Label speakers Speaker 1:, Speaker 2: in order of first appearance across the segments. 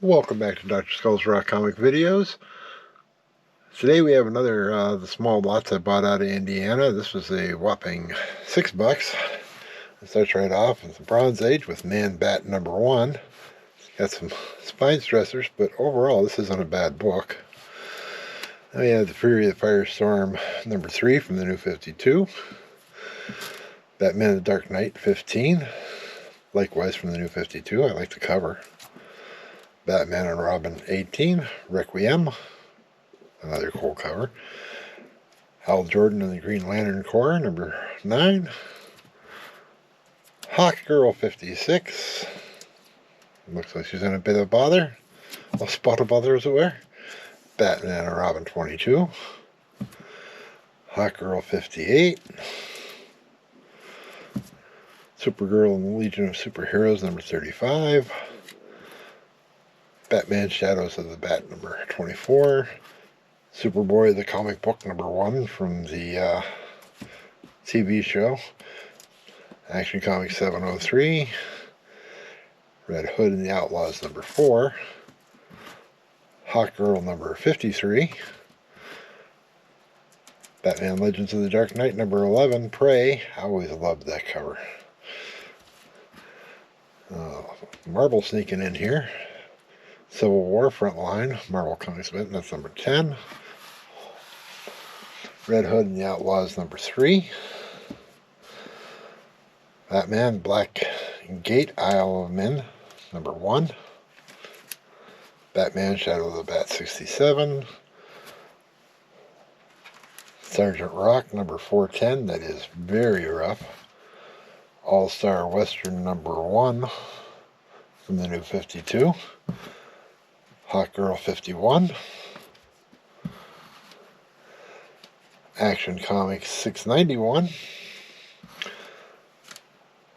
Speaker 1: Welcome back to Dr. Skull's Rock Comic Videos. Today we have another the small lots I bought out of Indiana. This was a whopping $6. It starts right off with the Bronze Age with Manbat #1. It's got some spine stressors, but overall this isn't a bad book. Then we have the Fury of the Firestorm #3 from the New 52. Batman the Dark Knight 15. Likewise from the New 52. I like the cover. Batman and Robin 18, Requiem, another cool cover. Hal Jordan and the Green Lantern Corps, #9. Hawkgirl 56. Looks like she's in a bit of bother. A spot of bother, as it were. Batman and Robin 22. Hawkgirl 58. Supergirl and the Legion of Superheroes, #35. Batman Shadows of the Bat, #24. Superboy, the comic book, #1 from the TV show. Action Comics 703. Red Hood and the Outlaws, #4. Hawkgirl, #53. Batman Legends of the Dark Knight, #11. Prey. I always loved that cover. Marvel sneaking in here. Civil War Frontline, Marvel Comics Mint, that's #10. Red Hood and the Outlaws, #3. Batman Black Gate, Isle of Men, #1. Batman Shadow of the Bat 67. Sergeant Rock, #410, that is very rough. All-Star Western, #1 from the New 52. Hawkgirl 51. Action Comics 691.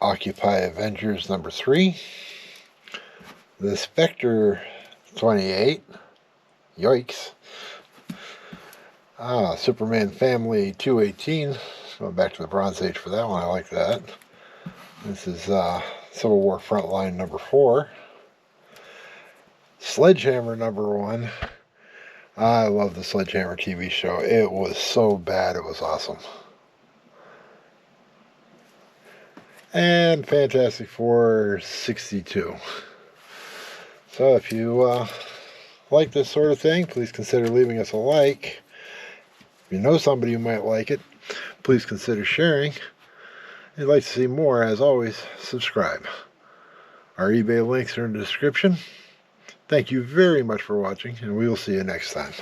Speaker 1: Occupy Avengers, #3. The Spectre 28. Yikes. Superman Family 218. Going back to the Bronze Age for that one. I like that. This is Civil War Frontline #4. Sledgehammer #1. I love the Sledgehammer TV show. It was so bad, it was awesome. And Fantastic Four 62. So if you like this sort of thing, please consider leaving us a like. If you know somebody who might like it, please consider sharing. If you'd like to see more, as always, subscribe. Our eBay links are in the description. Thank you very much for watching, and we will see you next time.